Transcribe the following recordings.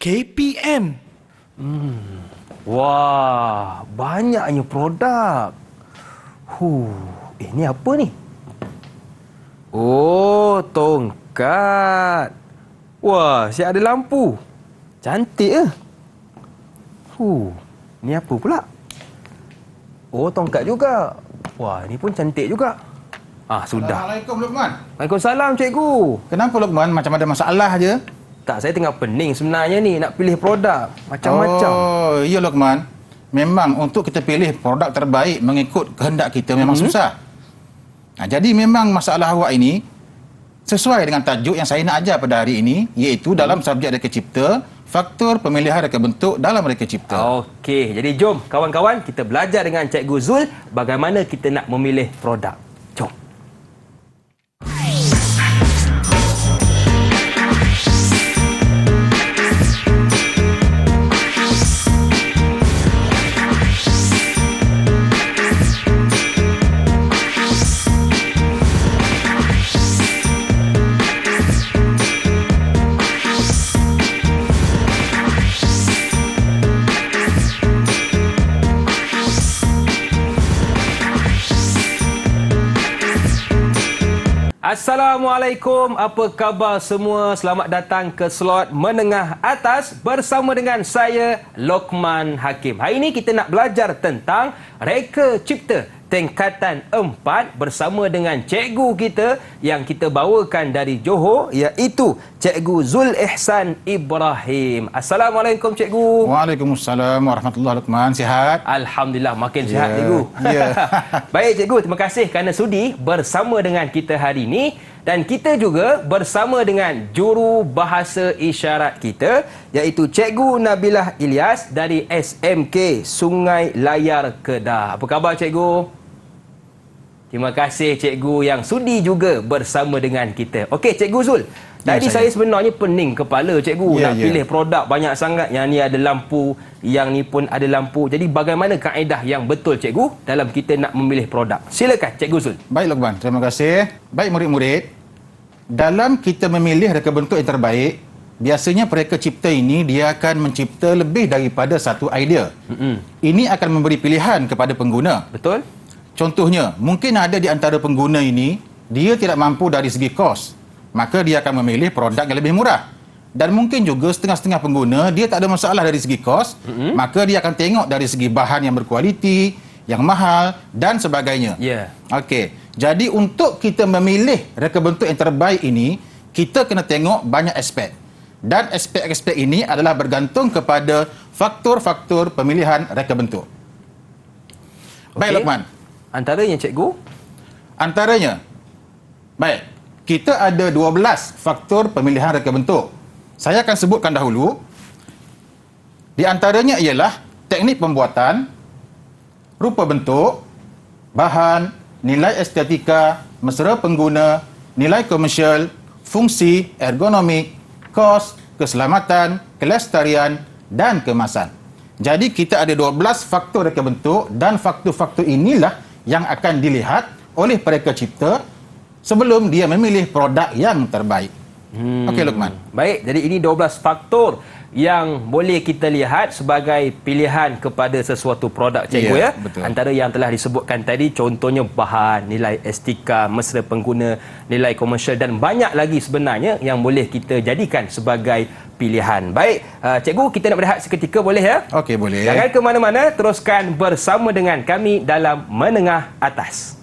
KPM. Wah, banyaknya produk. Ini apa ni? Oh, tongkat. Wah, siap ada lampu. Cantik ni apa pula? Oh, tongkat juga. Wah, ni pun cantik juga. Sudah. Assalamualaikum Luqman. Waalaikumsalam, cikgu. Kenapa Luqman macam ada masalah je? Tak, saya tengah pening sebenarnya ni nak pilih produk. Macam-macam. Oh, ya Luqman. Memang untuk kita pilih produk terbaik mengikut kehendak kita memang susah. Jadi memang masalah awak ini sesuai dengan tajuk yang saya nak ajar pada hari ini, iaitu dalam subjek reka cipta, faktor pemilihan reka bentuk dalam reka cipta. Okey, jadi jom kawan-kawan kita belajar dengan Cikgu Zul bagaimana kita nak memilih produk. Jom. Assalamualaikum, apa khabar semua? Selamat datang ke slot menengah atas bersama dengan saya, Luqman Hakim. Hari ini kita nak belajar tentang reka cipta tingkatan 4 bersama dengan cikgu kita yang kita bawakan dari Johor, iaitu Cikgu Zul Ihsan Ibrahim. Assalamualaikum cikgu. Waalaikumsalam warahmatullahi Luqman. Sihat? Alhamdulillah, makin sihat cikgu. Baik cikgu, terima kasih kerana sudi bersama dengan kita hari ini. Dan kita juga bersama dengan juru bahasa isyarat kita, iaitu Cikgu Nabilah Ilyas dari SMK Sungai Layar Kedah. Apa khabar cikgu? Terima kasih cikgu yang sudi juga bersama dengan kita. Okey cikgu Zul, tadi saya sebenarnya pening kepala cikgu nak pilih produk banyak sangat. Yang ni ada lampu, yang ni pun ada lampu. Jadi bagaimana kaedah yang betul cikgu dalam kita nak memilih produk? Silakan cikgu Zul. Baik Luqman, terima kasih. Baik murid-murid, dalam kita memilih reka bentuk yang terbaik, biasanya pereka cipta ini dia akan mencipta lebih daripada satu idea. Ini akan memberi pilihan kepada pengguna. Betul? Contohnya, mungkin ada di antara pengguna ini, dia tidak mampu dari segi kos. Maka dia akan memilih produk yang lebih murah. Dan mungkin juga setengah-setengah pengguna, dia tak ada masalah dari segi kos. Maka dia akan tengok dari segi bahan yang berkualiti, yang mahal dan sebagainya. Okey. Jadi untuk kita memilih reka bentuk yang terbaik ini, kita kena tengok banyak aspek. Dan aspek-aspek ini adalah bergantung kepada faktor-faktor pemilihan reka bentuk. Baik Luqman. Antaranya cikgu? Antaranya, baik, kita ada 12 faktor pemilihan reka bentuk. Saya akan sebutkan dahulu. Di antaranya ialah teknik pembuatan, rupa bentuk, bahan, nilai estetika, mesra pengguna, nilai komersial, fungsi, ergonomik, kos, keselamatan, kelestarian dan kemasan. Jadi kita ada 12 faktor reka bentuk dan faktor-faktor inilah yang akan dilihat oleh pereka cipta sebelum dia memilih produk yang terbaik. Okey Luqman. Baik, jadi ini 12 faktor yang boleh kita lihat sebagai pilihan kepada sesuatu produk cikgu Betul. Antara yang telah disebutkan tadi contohnya bahan, nilai estetika, mesra pengguna, nilai komersial dan banyak lagi sebenarnya yang boleh kita jadikan sebagai pilihan. Baik, cikgu kita nak berehat seketika boleh ya? Okey, boleh. Jangan ke mana-mana, teruskan bersama dengan kami dalam Menengah Atas.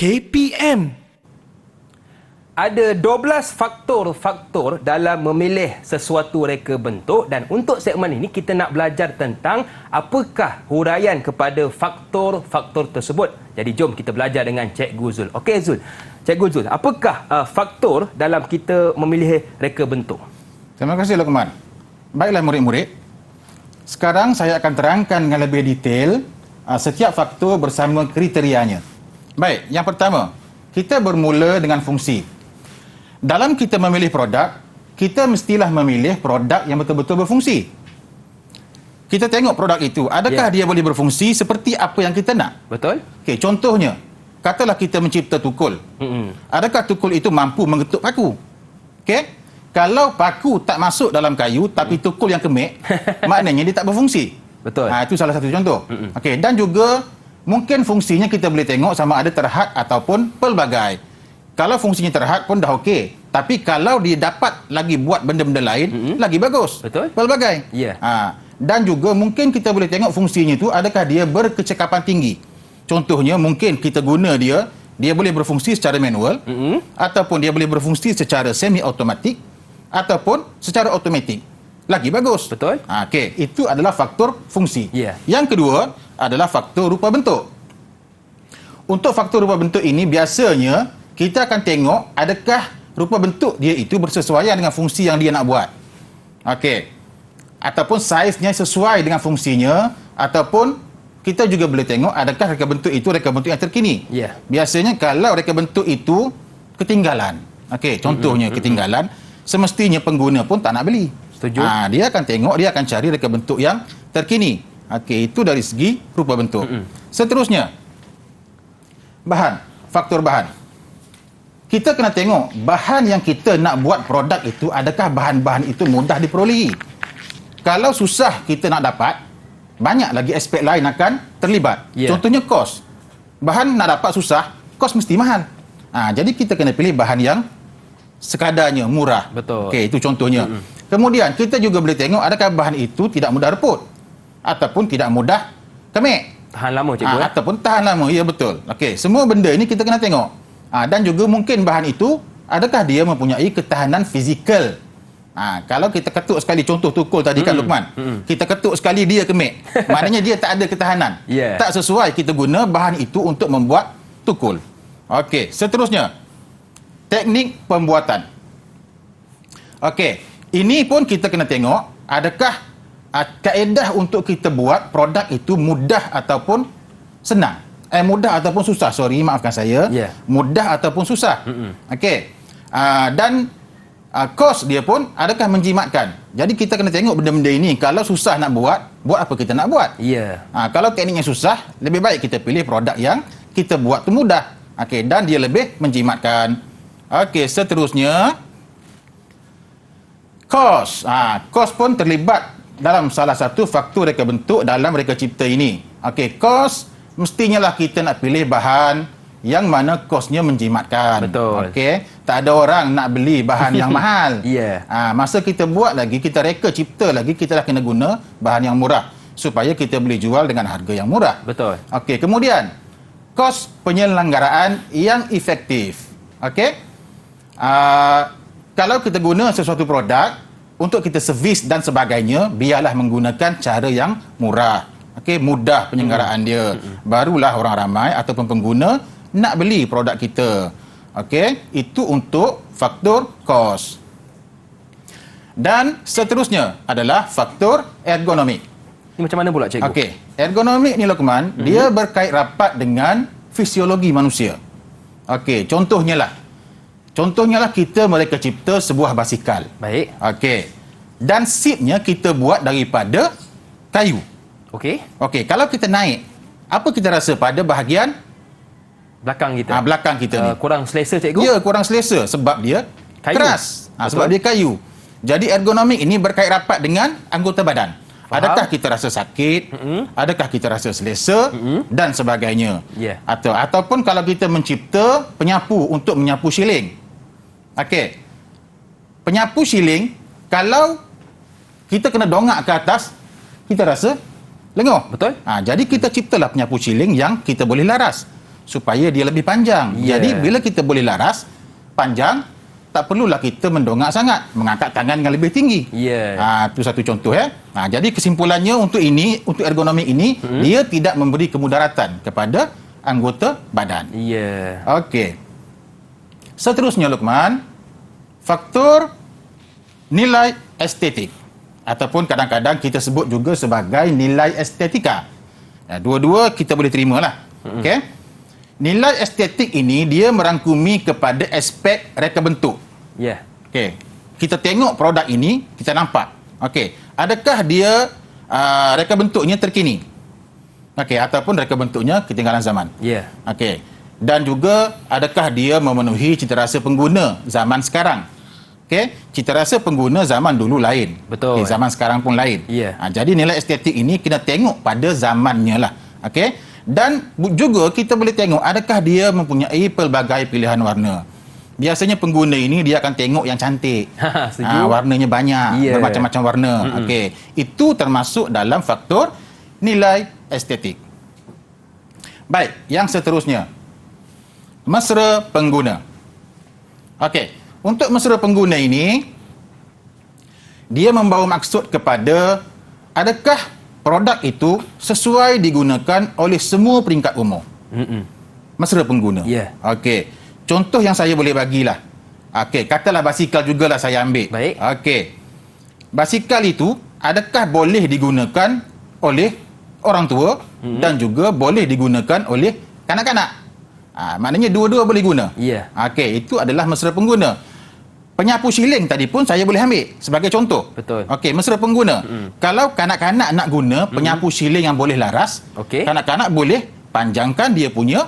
KPM. Ada 12 faktor-faktor dalam memilih sesuatu reka bentuk dan untuk segmen ini kita nak belajar tentang apakah huraian kepada faktor-faktor tersebut. Jadi jom kita belajar dengan Cikgu Zul. Okey Zul. Cikgu Zul, apakah faktor dalam kita memilih reka bentuk? Terima kasih Luqman. Baiklah murid-murid. Sekarang saya akan terangkan dengan lebih detail setiap faktor bersama kriterianya. Baik, yang pertama, kita bermula dengan fungsi. Dalam kita memilih produk, kita mestilah memilih produk yang betul-betul berfungsi. Kita tengok produk itu, adakah dia boleh berfungsi seperti apa yang kita nak? Betul. Okey, contohnya, katalah kita mencipta tukul. Adakah tukul itu mampu mengetuk paku? Okey? Kalau paku tak masuk dalam kayu tapi tukul yang kemik, maknanya dia tak berfungsi. Betul. Itu salah satu contoh. Okey, dan juga mungkin fungsinya kita boleh tengok sama ada terhad ataupun pelbagai. Kalau fungsinya terhad pun dah okey. Tapi kalau dia dapat lagi buat benda-benda lain, lagi bagus. Betul. Pelbagai. Ya. Dan juga mungkin kita boleh tengok fungsinya itu adakah dia berkecekapan tinggi. Contohnya mungkin kita guna dia boleh berfungsi secara manual, ataupun dia boleh berfungsi secara semi automatik, ataupun secara automatik. Lagi bagus. Betul. Okey, itu adalah faktor fungsi. Ya. Yang kedua adalah faktor rupa bentuk. Untuk faktor rupa bentuk ini biasanya kita akan tengok adakah rupa bentuk dia itu bersesuaian dengan fungsi yang dia nak buat. Okey. Ataupun saiznya sesuai dengan fungsinya, ataupun kita juga boleh tengok adakah reka bentuk itu reka bentuk yang terkini. Ya. Biasanya kalau reka bentuk itu ketinggalan. Okey, contohnya ketinggalan, semestinya pengguna pun tak nak beli. Setuju. Dia akan tengok, dia akan cari reka bentuk yang terkini. Okey, itu dari segi rupa bentuk. Seterusnya, bahan, faktor bahan. Kita kena tengok bahan yang kita nak buat produk itu, adakah bahan-bahan itu mudah diperolehi. Kalau susah kita nak dapat, banyak lagi aspek lain akan terlibat. Yeah. Contohnya kos. Bahan nak dapat susah, kos mesti mahal. Jadi kita kena pilih bahan yang sekadarnya murah. Betul. Okey, itu contohnya. Kemudian kita juga boleh tengok adakah bahan itu tidak mudah reput ataupun tidak mudah kemik. Tahan lama, cikgu. Ataupun tahan lama. Ya, betul. Okey, semua benda ini kita kena tengok. Dan juga mungkin bahan itu adakah dia mempunyai ketahanan fizikal. Kalau kita ketuk sekali, contoh tukul tadi kan Luqman, kita ketuk sekali dia kemik, maknanya dia tak ada ketahanan. Yeah. Tak sesuai kita guna bahan itu untuk membuat tukul. Okey, seterusnya teknik pembuatan. Okey, ini pun kita kena tengok adakah kaedah untuk kita buat produk itu mudah ataupun senang. Mudah ataupun susah, maafkan saya. Yeah. Mudah ataupun susah. Okey. Dan kos dia pun adakah menjimatkan. Jadi kita kena tengok benda-benda ini. Kalau susah nak buat apa kita nak buat? Ya. Kalau tekniknya susah, lebih baik kita pilih produk yang kita buat tu mudah. Okey, dan dia lebih menjimatkan. Okey, seterusnya kos. Kos pun terlibat dalam salah satu faktor reka bentuk dalam reka cipta ini. Okey, kos mestinya lah kita nak pilih bahan yang mana kosnya menjimatkan. Betul. Okey, tak ada orang nak beli bahan yang mahal. Ya. Masa kita buat lagi, kita reka cipta lagi, kita dah kena guna bahan yang murah supaya kita boleh jual dengan harga yang murah. Betul. Okey, kemudian kos penyelenggaraan yang efektif. Okey, kalau kita guna sesuatu produk untuk kita servis dan sebagainya, biarlah menggunakan cara yang murah. Okey, mudah penyelenggaraan dia. Barulah orang ramai ataupun pengguna nak beli produk kita. Okey, itu untuk faktor kos. Dan seterusnya adalah faktor ergonomik. Ini macam mana pula, cikgu? Okey, ergonomik ni Luqman, dia berkait rapat dengan fisiologi manusia. Okey, contohnya lah kita mereka cipta sebuah basikal. Baik. Okey. Dan seatnya kita buat daripada kayu. Okey. Okey, kalau kita naik, apa kita rasa pada bahagian Belakang kita. belakang kita ni? Kurang selesa, cikgu? Ya, kurang selesa sebab dia Kayu. keras. Sebab dia kayu. Jadi ergonomik ini berkait rapat dengan anggota badan. Faham. Adakah kita rasa sakit? Adakah kita rasa selesa? Dan sebagainya. Ya. Ataupun kalau kita mencipta penyapu untuk menyapu siling. Okey. Penyapu siling, kalau kita kena dongak ke atas, kita rasa lenguh. Betul. Jadi kita ciptalah penyapu siling yang kita boleh laras supaya dia lebih panjang. Yeah. Jadi bila kita boleh laras panjang, tak perlulah kita mendongak sangat, mengangkat tangan dengan lebih tinggi. Ya. Itu satu contoh ya. Jadi kesimpulannya untuk ergonomik ini, dia tidak memberi kemudaratan kepada anggota badan. Ya. Okey. Seterusnya Luqman, faktor nilai estetik. ataupun kadang-kadang kita sebut juga sebagai nilai estetika. Dua-dua kita boleh terima lah. Okey. Nilai estetik ini dia merangkumi kepada aspek reka bentuk. Ya. Okey. Kita tengok produk ini, kita nampak. Okey. Adakah dia reka bentuknya terkini? Okey, ataupun reka bentuknya ketinggalan zaman. Ya. Okey. Dan juga adakah dia memenuhi citarasa pengguna zaman sekarang? Okey, citarasa pengguna zaman dulu lain. Betul. Okay, zaman sekarang pun lain. Ya. Jadi nilai estetik ini kena tengok pada zamannya lah. Okey. Dan juga kita boleh tengok adakah dia mempunyai pelbagai pilihan warna. Biasanya pengguna ini dia akan tengok yang cantik. Warnanya banyak, bermacam-macam warna. Okey. Itu termasuk dalam faktor nilai estetik. Baik, yang seterusnya. Mesra pengguna. Okey. Untuk mesra pengguna ini, dia membawa maksud kepada adakah produk itu sesuai digunakan oleh semua peringkat umur. Mesra pengguna. Ya. Okey. Contoh yang saya boleh bagilah. Okey, katalah basikal jugalah saya ambil. Baik. Okey. Basikal itu adakah boleh digunakan oleh orang tua dan juga boleh digunakan oleh kanak-kanak? Maknanya dua-dua boleh guna. Ya. Okey, itu adalah mesra pengguna. Penyapu siling tadi pun saya boleh ambil sebagai contoh. Betul. Okey, mesra pengguna. Kalau kanak-kanak nak guna penyapu siling yang boleh laras, Okey. kanak-kanak boleh panjangkan dia punya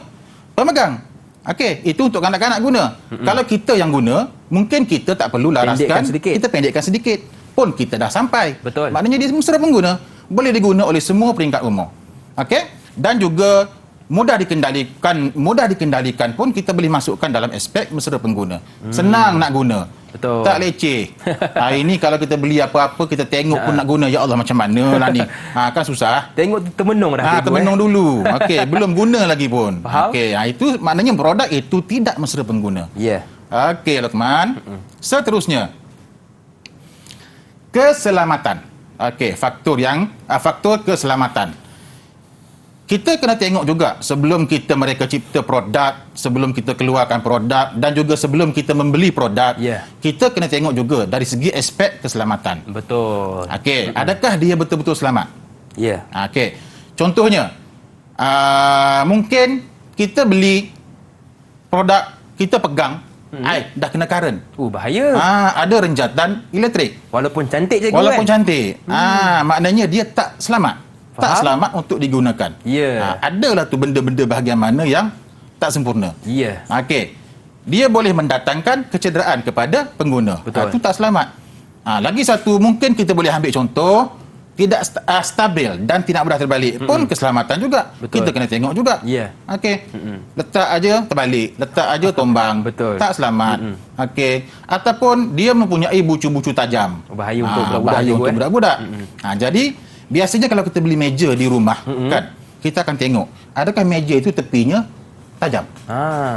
pemegang. Okey, itu untuk kanak-kanak guna. Kalau kita yang guna, mungkin kita tak perlu laraskan, kita pendekkan sedikit. Pun kita dah sampai. Betul. Maknanya dia mesra pengguna. Boleh diguna oleh semua peringkat umur. Okey? Dan juga mudah dikendalikan pun kita boleh masukkan dalam aspek mesra pengguna. Senang nak guna. Betul. Tak leceh. Ini kalau kita beli apa-apa kita tengok pun nak guna, ya Allah macam mana lah ni. Kan susah. Tengok termenung dah. Termenung dulu. Okey, belum guna lagi pun. Faham? Okey, itu maknanya produk itu tidak mesra pengguna. Ya. Okey, Luqman. Seterusnya. Keselamatan. Okey, faktor keselamatan. Kita kena tengok juga sebelum mereka cipta produk, sebelum kita keluarkan produk dan juga sebelum kita membeli produk, kita kena tengok juga dari segi aspek keselamatan. Betul. Okey, adakah dia betul-betul selamat? Ya. Okey. Contohnya, mungkin kita beli produk, kita pegang, dah kena current. Bahaya. Ada renjatan elektrik. Walaupun cantik je Walaupun kan? cantik. Maknanya dia tak selamat. Faham? Tak selamat untuk digunakan. Ya. Adalah tu benda-benda bahagian mana yang tak sempurna. Ya. Okey. Dia boleh mendatangkan kecederaan kepada pengguna. Betul. Itu tak selamat. Lagi satu, mungkin kita boleh ambil contoh, tidak stabil dan tidak mudah terbalik pun keselamatan juga. Betul. Kita kena tengok juga. Ya. Okey. Letak aja terbalik, letak aja tombang. Betul. Tak selamat. Okey. Ataupun dia mempunyai bucu-bucu tajam. Bahaya untuk budak-budak. Bahaya untuk budak-budak. Jadi biasanya kalau kita beli meja di rumah, kan, kita akan tengok adakah meja itu tepinya tajam.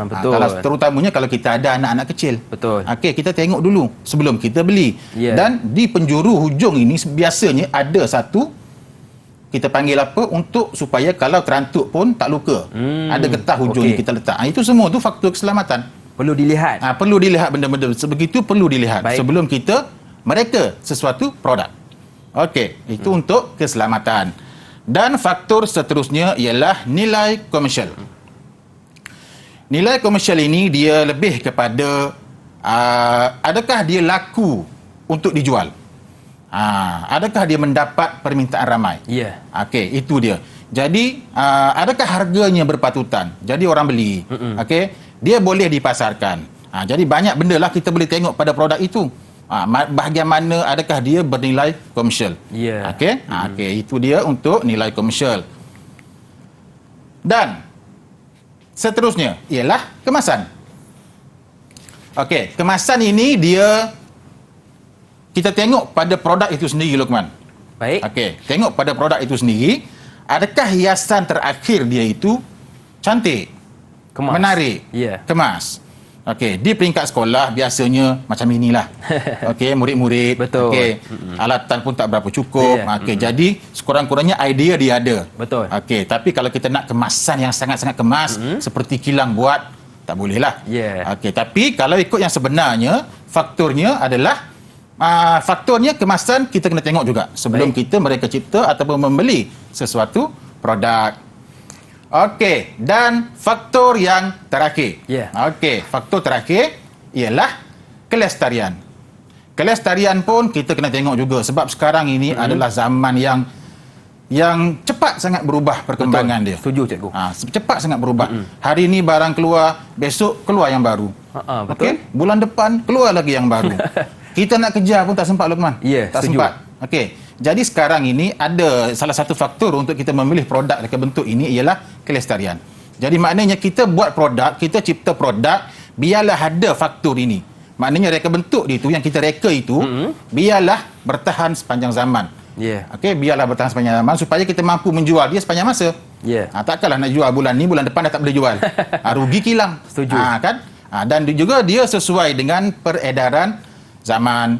Betul. Kalau terutamanya kalau kita ada anak-anak kecil. Betul. Okey, kita tengok dulu sebelum kita beli. Ya. Dan di penjuru hujung ini biasanya ada satu, kita panggil apa, untuk supaya kalau terantuk pun tak luka. Ada getah hujung yang kita letak. Itu semua tu faktor keselamatan. Perlu dilihat. Perlu dilihat benda-benda sebegitu, perlu dilihat. Baik. Sebelum kita mereka sesuatu produk. Okey, itu untuk keselamatan. Dan faktor seterusnya ialah nilai komersial. Nilai komersial ini dia lebih kepada adakah dia laku untuk dijual? Adakah dia mendapat permintaan ramai? Ya. Okey, itu dia. Jadi adakah harganya berpatutan? Jadi orang beli. Okey, dia boleh dipasarkan. Jadi banyak benda lah kita boleh tengok pada produk itu. Bahagian mana adakah dia bernilai komersial. Ya. Okey. Okey, itu dia untuk nilai komersial. Dan seterusnya ialah kemasan. Okey, kemasan ini dia kita tengok pada produk itu sendiri, Luqman. Baik. Okey, tengok pada produk itu sendiri, adakah hiasan terakhir dia itu cantik, Kemas. menarik, kemas. Okey, di peringkat sekolah biasanya macam inilah. Okey, murid-murid. Betul. Okey, alatan pun tak berapa cukup. Okey, jadi sekurang-kurangnya idea dia ada. Betul. Okey, tapi kalau kita nak kemasan yang sangat-sangat kemas, seperti kilang buat, tak bolehlah. Okey, tapi kalau ikut yang sebenarnya, faktornya adalah faktornya kemasan kita kena tengok juga sebelum kita mereka cipta ataupun membeli sesuatu produk. Okey, dan faktor yang terakhir. Okey, faktor terakhir ialah kelestarian. Kelestarian pun kita kena tengok juga sebab sekarang ini adalah zaman yang cepat sangat berubah perkembangan dia. Setuju cikgu. Cepat sangat berubah. Hari ini barang keluar, besok keluar yang baru. Betul. Okey, bulan depan keluar lagi yang baru. Kita nak kejar pun tak sempat, Luqman. Tak setuju. sempat. Okey. Jadi sekarang ini ada salah satu faktor untuk kita memilih produk reka bentuk ini ialah kelestarian. Jadi maknanya kita buat produk, kita cipta produk, biarlah ada faktor ini. Maknanya reka bentuk itu yang kita reka itu biarlah bertahan sepanjang zaman. Okey, biarlah bertahan sepanjang zaman supaya kita mampu menjual dia sepanjang masa. Takkanlah nak jual bulan ni, bulan depan dah tak boleh jual. Rugi kilang. Setuju. Kan? Dan juga dia sesuai dengan peredaran zaman.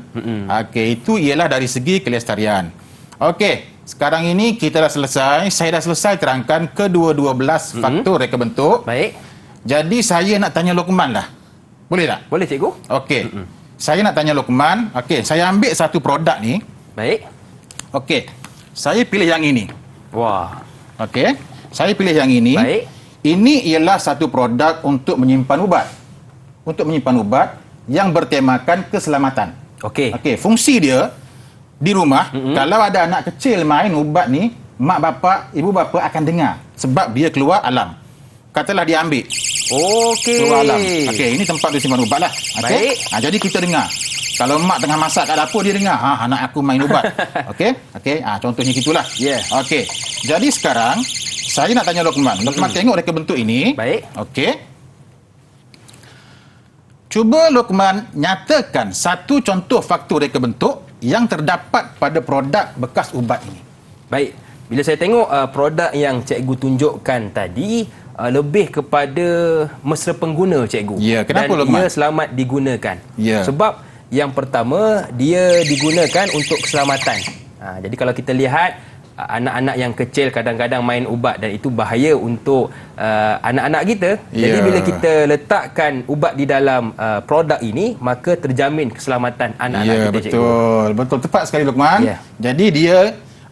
Okey, itu ialah dari segi kelestarian. Okey, sekarang ini kita dah selesai. Saya dah selesai terangkan kedua-12 faktor reka bentuk. Baik. Jadi saya nak tanya Luqman lah. Boleh tak? Boleh cikgu. Okey. Saya nak tanya Luqman. Okey, saya ambil satu produk ni. Baik. Okey. Saya pilih yang ini. Wah. Okey. Saya pilih yang ini. Baik. Ini ialah satu produk untuk menyimpan ubat. Untuk menyimpan ubat yang bertemakan keselamatan. Okey. Okey, fungsi dia di rumah, kalau ada anak kecil main ubat ni, mak bapak, ibu bapa akan dengar sebab dia keluar alam. Katalah dia ambil. Okey. Keluar alam. Okey, ini tempat dia simpan ubat lah. Okey. Baik. Jadi kita dengar. Kalau mak tengah masak kat dapur, dia dengar, anak aku main ubat. Okey? Okey, contohnya gitulah. Okey. Jadi sekarang saya nak tanya Luqman. Luqman tengok reka bentuk ini. Baik. Okey. Cuba Luqman nyatakan satu contoh faktor reka bentuk yang terdapat pada produk bekas ubat ini. Baik. Bila saya tengok produk yang cikgu tunjukkan tadi, lebih kepada mesra pengguna cikgu. Kenapa Dan Luqman? ia selamat digunakan. Sebab yang pertama, dia digunakan untuk keselamatan. Jadi kalau kita lihat anak-anak yang kecil kadang-kadang main ubat dan itu bahaya untuk anak-anak kita. Jadi bila kita letakkan ubat di dalam produk ini, maka terjamin keselamatan anak-anak kita, cikgu. Betul. Tepat sekali Luqman. Jadi dia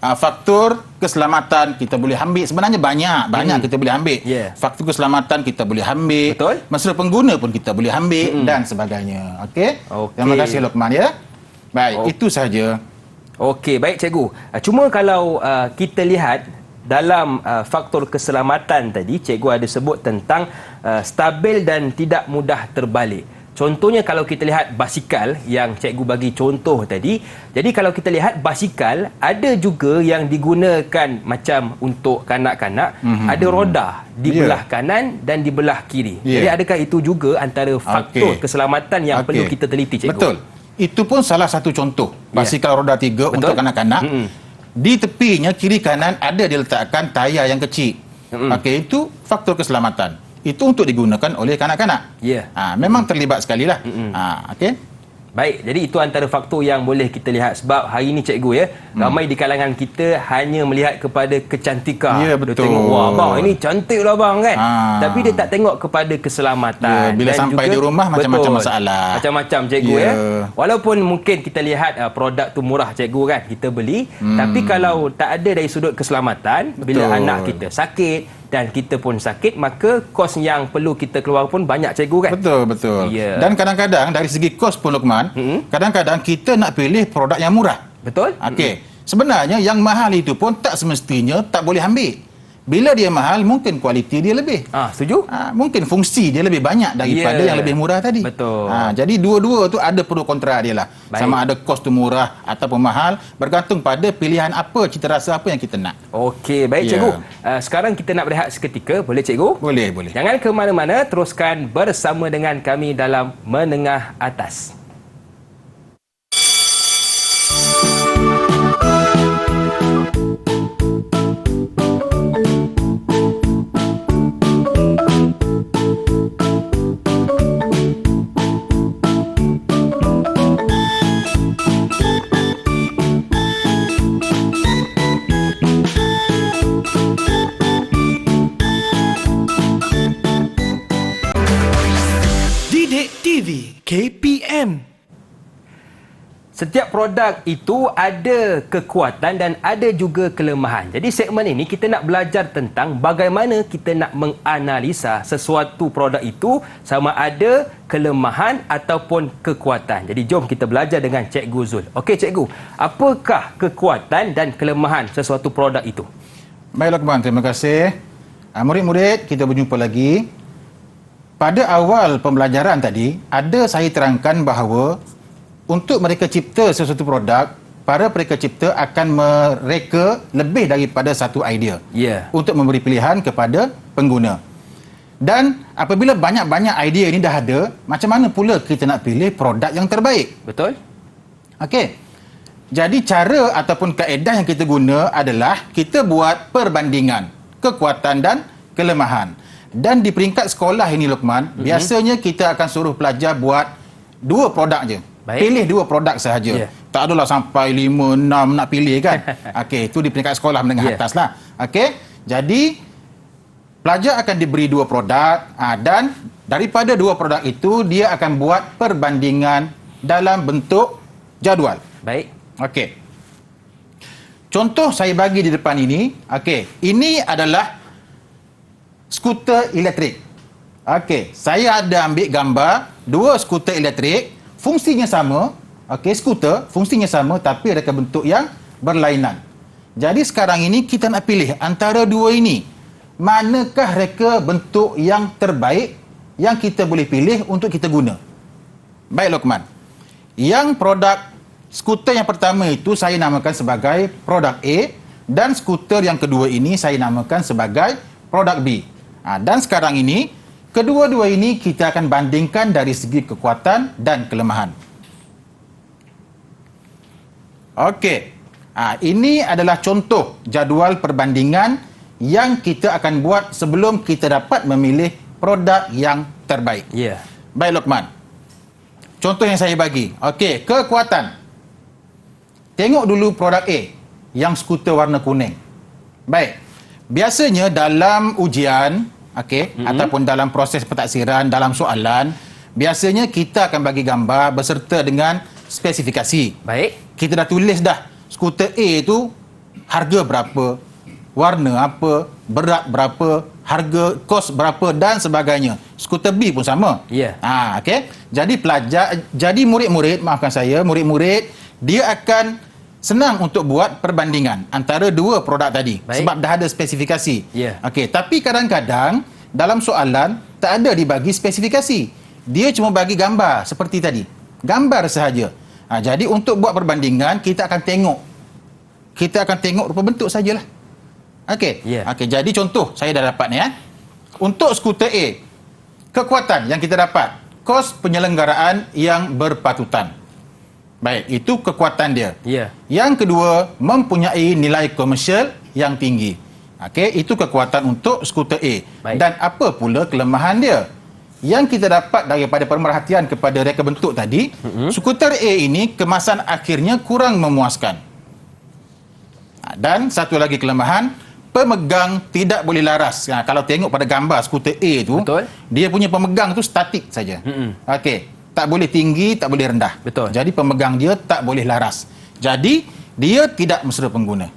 faktor keselamatan kita boleh ambil. Sebenarnya banyak kita boleh ambil. Faktor keselamatan kita boleh ambil. Betul. Mesra pengguna pun kita boleh ambil dan sebagainya. Okey. Terima kasih Luqman ya. Baik, itu saja. Okey, baik cikgu. Cuma kalau kita lihat dalam faktor keselamatan tadi, cikgu ada sebut tentang stabil dan tidak mudah terbalik. Contohnya kalau kita lihat basikal yang cikgu bagi contoh tadi. Jadi kalau kita lihat basikal, ada juga yang digunakan macam untuk kanak-kanak, ada roda di belah kanan dan di belah kiri. Jadi adakah itu juga antara faktor keselamatan yang perlu kita teliti, cikgu? Betul. Itu pun salah satu contoh. Basikal roda 3 untuk kanak-kanak. Di tepinya kiri kanan ada diletakkan tayar yang kecil. Okey, itu faktor keselamatan. Itu untuk digunakan oleh kanak-kanak. Memang terlibat sekali lah. Okey. Baik, jadi itu antara faktor yang boleh kita lihat. Sebab hari ini cikgu ramai di kalangan kita hanya melihat kepada kecantikan. Betul. Dia tengok, wah abang ini cantik lah bang kan. Tapi dia tak tengok kepada keselamatan. Bila dan sampai juga, di rumah macam-macam masalah. Macam-macam cikgu Walaupun mungkin kita lihat produk tu murah cikgu kan, kita beli. Tapi kalau tak ada dari sudut keselamatan, bila anak kita sakit dan kita pun sakit, maka kos yang perlu kita keluar pun banyak cikgu kan. Betul. Dan kadang-kadang dari segi kos pun Luqman, kadang-kadang kita nak pilih produk yang murah. Betul. Okey. Sebenarnya yang mahal itu pun tak semestinya tak boleh ambil. Bila dia mahal, mungkin kualiti dia lebih. Setuju? Mungkin fungsi dia lebih banyak daripada yang lebih murah tadi. Betul. Jadi dua-dua tu ada pro kontra dia lah. Sama ada kos tu murah ataupun mahal, bergantung pada pilihan apa, cita rasa apa yang kita nak. Okey, baik cikgu. Sekarang kita nak berehat seketika, boleh cikgu? Boleh. Jangan ke mana-mana, teruskan bersama dengan kami dalam Menengah Atas. Didik TV KPM. Setiap produk itu ada kekuatan dan ada juga kelemahan. Jadi segmen ini kita nak belajar tentang bagaimana kita nak menganalisa sesuatu produk itu sama ada kelemahan ataupun kekuatan. Jadi jom kita belajar dengan Cikgu Zul. Okey Cikgu, apakah kekuatan dan kelemahan sesuatu produk itu? Baik Lokman, terima kasih. Murid-murid, kita berjumpa lagi. Pada awal pembelajaran tadi, saya terangkan bahawa untuk mereka cipta sesuatu produk, para mereka cipta akan mereka lebih daripada satu idea untuk memberi pilihan kepada pengguna. Dan apabila banyak-banyak idea ini dah ada, macam mana pula kita nak pilih produk yang terbaik? Betul? Okey. Jadi cara ataupun kaedah yang kita guna adalah kita buat perbandingan kekuatan dan kelemahan. Dan di peringkat sekolah ini Lokman, biasanya kita akan suruh pelajar buat 2 produk je. Baik. Pilih 2 produk sahaja. Tak adalah sampai 5, 6 nak pilih kan. Okey, itu di peringkat sekolah menengah atas lah. Okey. Jadi pelajar akan diberi 2 produk dan daripada 2 produk itu dia akan buat perbandingan dalam bentuk jadual. Baik. Okey. Contoh saya bagi di depan ini, okey, ini adalah skuter elektrik. Okey, saya ada ambil gambar 2 skuter elektrik, fungsinya sama. Okey, skuter fungsinya sama tapi ada bentuk yang berlainan. Jadi sekarang ini kita nak pilih antara 2 ini. Manakah reka bentuk yang terbaik yang kita boleh pilih untuk kita guna? Baik Lokman. Yang produk skuter yang pertama itu saya namakan sebagai produk A dan skuter yang kedua ini saya namakan sebagai produk B. Dan sekarang ini kedua-dua ini kita akan bandingkan dari segi kekuatan dan kelemahan. Okey. Ini adalah contoh jadual perbandingan yang kita akan buat sebelum kita dapat memilih produk yang terbaik. Baik Lokman. Contoh yang saya bagi. Okey, kekuatan. Tengok dulu produk A yang skuter warna kuning. Baik. Biasanya dalam ujian, ataupun dalam proses pentaksiran, dalam soalan, biasanya kita akan bagi gambar beserta dengan spesifikasi. Baik. Kita dah tulis dah, skuter A itu harga berapa, warna apa, berat berapa, harga, kos berapa dan sebagainya. Skuter B pun sama. Okey. Jadi murid-murid, maafkan saya, murid-murid dia akan senang untuk buat perbandingan antara 2 produk tadi. Baik. Sebab dah ada spesifikasi. Okey, tapi kadang-kadang dalam soalan tak ada dibagi spesifikasi. Dia cuma bagi gambar seperti tadi. Gambar sahaja. Jadi untuk buat perbandingan kita akan tengok rupa bentuk sajalah. Okey. Okey, jadi contoh saya dah dapat ni Untuk skuter A, kekuatan yang kita dapat, kos penyelenggaraan yang berpatutan. Baik, itu kekuatan dia. Yang kedua, mempunyai nilai komersial yang tinggi. Okey, itu kekuatan untuk skuter A. Baik. Dan apa pula kelemahan dia? Yang kita dapat daripada pemerhatian kepada reka bentuk tadi, skuter A ini kemasan akhirnya kurang memuaskan. Dan satu lagi kelemahan, pemegang tidak boleh laras. Kalau tengok pada gambar skuter A tu, dia punya pemegang tu statik saja. Okey. Tak boleh tinggi, tak boleh rendah. Jadi pemegang dia tak boleh laras. Jadi dia tidak mesra pengguna.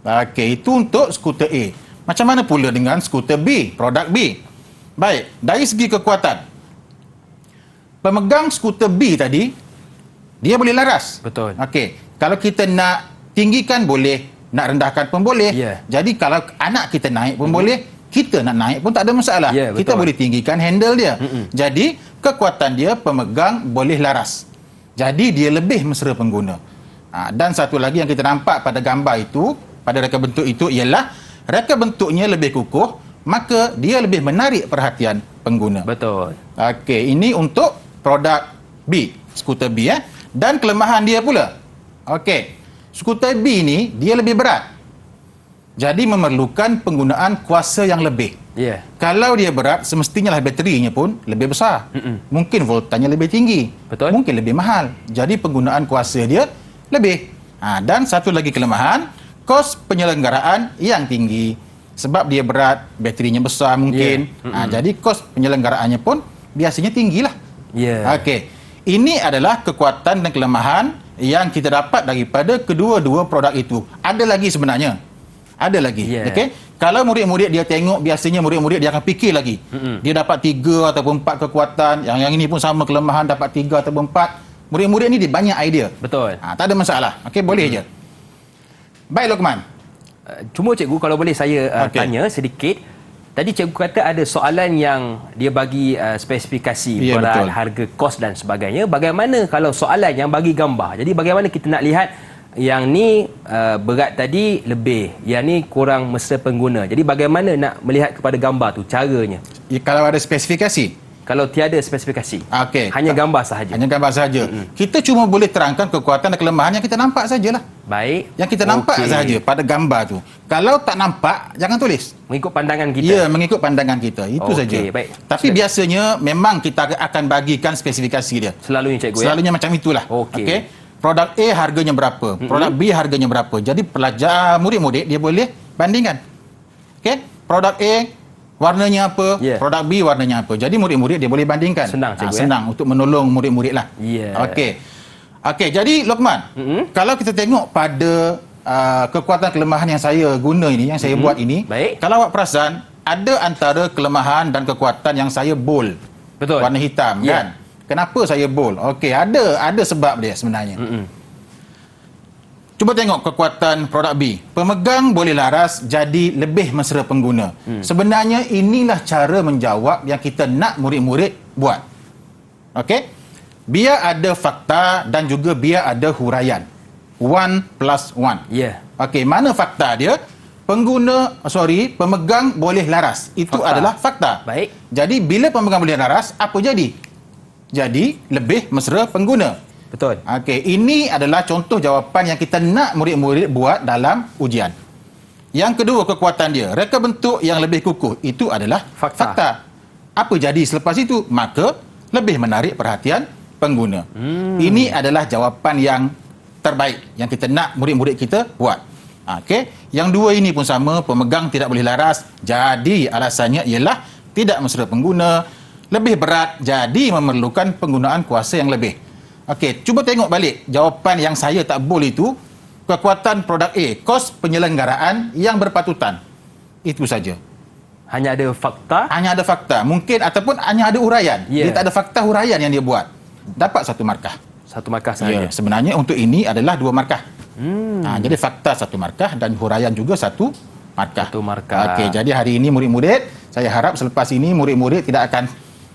Okey, itu untuk skuter A. Macam mana pula dengan skuter B, produk B? Baik, dari segi kekuatan. Pemegang skuter B tadi dia boleh laras. Okey, kalau kita nak tinggikan boleh, nak rendahkan pun boleh. Jadi kalau anak kita naik pun boleh, kita nak naik pun tak ada masalah. Kita boleh tinggikan handle dia. Jadi kekuatan dia pemegang boleh laras. Jadi dia lebih mesra pengguna. Dan satu lagi yang kita nampak pada gambar itu, pada reka bentuk itu ialah reka bentuknya lebih kukuh, maka dia lebih menarik perhatian pengguna. Okey, ini untuk produk B, skuter B Dan kelemahan dia pula. Okey. Skuter B ni dia lebih berat. Jadi memerlukan penggunaan kuasa yang lebih. Kalau dia berat, semestinya lah baterinya pun lebih besar. Mungkin voltanya lebih tinggi. Mungkin lebih mahal. Jadi penggunaan kuasa dia lebih. Dan satu lagi kelemahan, kos penyelenggaraan yang tinggi. Sebab dia berat, baterinya besar mungkin. Jadi kos penyelenggaraannya pun biasanya tinggilah. Okey. Ini adalah kekuatan dan kelemahan yang kita dapat daripada kedua-dua produk itu. Ada lagi sebenarnya. Ada lagi. Yeah. Okey. Kalau murid-murid dia tengok, biasanya murid-murid dia akan fikir lagi. Dia dapat 3 ataupun 4 kekuatan, yang ini pun sama kelemahan, dapat 3 ataupun 4. Murid-murid ni dia banyak idea. Betul. Tak ada masalah. Okey, boleh je. Baik Lokman. Cuma cikgu kalau boleh saya Okey. tanya sedikit. Tadi cikgu kata ada soalan yang dia bagi spesifikasi Ya, berat, betul. harga, kos dan sebagainya. Bagaimana kalau soalan yang bagi gambar? Jadi bagaimana kita nak lihat yang ni berat tadi lebih, yang ni kurang mesra pengguna. Jadi bagaimana nak melihat kepada gambar tu caranya? Kalau ada spesifikasi. Kalau tiada spesifikasi. Okey. Hanya gambar sahaja. Hanya gambar saja. Kita cuma boleh terangkan kekuatan dan kelemahan yang kita nampak sajalah. Baik. Yang kita nampak saja pada gambar tu. Kalau tak nampak, jangan tulis. Mengikut pandangan kita. Ya, mengikut pandangan kita. Itu Okey, saja. baik. Tapi biasanya memang kita akan bagikan spesifikasi dia. Selalunya cikgu Selalunya macam itulah. Okey. Okey. Produk A harganya berapa? Produk B harganya berapa? Jadi pelajar murid-murid dia boleh bandingkan. Okey? Produk A warnanya apa? Ya. Produk B warnanya apa? Jadi murid-murid dia boleh bandingkan. Senang, cikgu, senang untuk menolong murid-murid lah. Ya. Okey. Okey, jadi Lokman, kalau kita tengok pada kekuatan kelemahan yang saya guna ini, yang saya buat ini, Baik. kalau awak perasan, ada antara kelemahan dan kekuatan yang saya bold. Betul. Warna hitam, Ya. kan? Kenapa saya bold? Okey, ada sebab dia sebenarnya. Cuba tengok kekuatan produk B. Pemegang boleh laras jadi lebih mesra pengguna. Sebenarnya inilah cara menjawab yang kita nak murid-murid buat. Okey? Biar ada fakta dan juga biar ada huraian. 1 plus 1. Ya. Okey, mana fakta dia? Pemegang boleh laras. Itu Fakta. adalah fakta. Baik. Jadi bila pemegang boleh laras, apa jadi? Jadi lebih mesra pengguna. Betul. Okey, ini adalah contoh jawapan yang kita nak murid-murid buat dalam ujian. Yang kedua kekuatan dia, reka bentuk yang lebih kukuh. Itu adalah Fakta. Apa jadi selepas itu? Maka lebih menarik perhatian pengguna. Ini adalah jawapan yang terbaik yang kita nak murid-murid kita buat. Okey, yang dua ini pun sama, pemegang tidak boleh laras. Jadi alasannya ialah tidak mesra pengguna, lebih berat, jadi memerlukan penggunaan kuasa yang lebih. Okey, cuba tengok balik jawapan yang saya tak boleh itu. Kekuatan produk A, kos penyelenggaraan yang berpatutan. Itu saja. Hanya ada fakta. Hanya ada fakta. Mungkin ataupun hanya ada huraian. Ya. Dia tak ada fakta huraian yang dia buat. Dapat 1 markah. Satu markah Ya, sahaja. sebenarnya untuk ini adalah 2 markah. Jadi fakta 1 markah dan huraian juga 1 markah. 1 markah. Okey, jadi hari ini murid-murid, saya harap selepas ini murid-murid tidak akan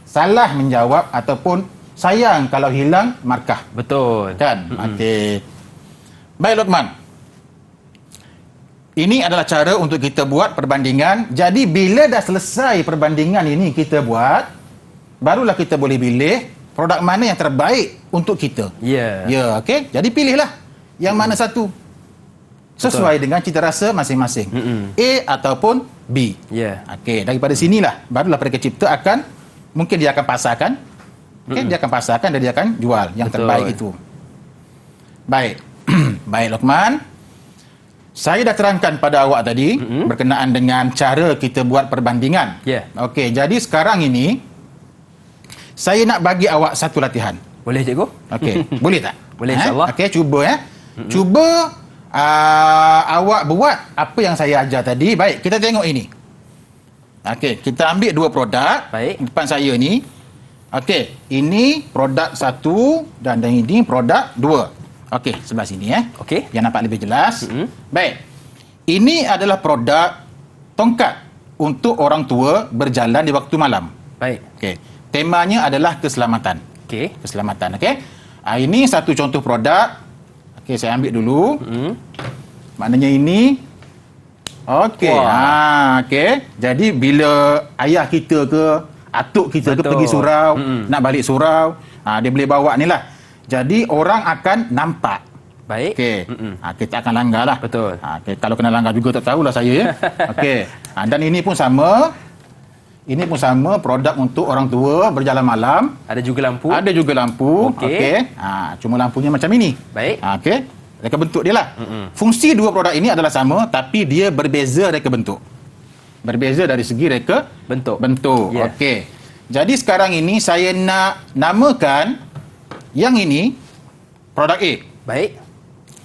salah menjawab ataupun sayang kalau hilang markah. Betul. Kan? Okey. Baik Lokman. Ini adalah cara untuk kita buat perbandingan. Jadi bila dah selesai perbandingan ini kita buat, barulah kita boleh pilih produk mana yang terbaik untuk kita. Ya. Ya, okey. Jadi pilihlah yang mana satu. Sesuai dengan cita rasa masing-masing. A ataupun B. Ya. Okey, daripada sinilah barulah mereka cipta akan mungkin dia akan pasarkan. Okey, dia akan pasarkan dan dia akan jual yang Betul. terbaik itu. Baik. Baik Lokman. Saya dah terangkan pada awak tadi berkenaan dengan cara kita buat perbandingan. Ya. Okey, jadi sekarang ini saya nak bagi awak satu latihan. Boleh cikgu? Okey, boleh tak? Boleh, insyaAllah. Okey, cuba ya. Cuba awak buat apa yang saya ajar tadi. Baik, kita tengok ini. Okey, kita ambil 2 produk. Baik. Depan saya ni. Okey, ini produk 1 dan ini produk 2. Okey, sebelah sini Okey. Biar nampak lebih jelas. Baik. Ini adalah produk tongkat untuk orang tua berjalan di waktu malam. Baik. Okey. Temanya adalah keselamatan. Okey. Keselamatan, okey. Ini satu contoh produk. Okey, saya ambil dulu. Maknanya ini. Okey. Okey. Jadi bila ayah kita ke atuk kita ke Betul. pergi surau, nak balik surau, dia boleh bawa ni lah. Jadi orang akan nampak. Baik. Okey. Kita akan langgar lah. Betul. Okay. Kalau kena langgar juga tak tahulah saya ya. Okey. Dan ini pun sama. Ini pun sama produk untuk orang tua berjalan malam. Ada juga lampu. Ada juga lampu. Okey. Okey. Cuma lampunya macam ini. Baik. Okey. Reka bentuk dia lah. Fungsi 2 produk ini adalah sama tapi dia berbeza reka bentuk. Berbeza dari segi reka Bentuk. Ya. Okey. Jadi sekarang ini saya nak namakan yang ini produk A. Baik.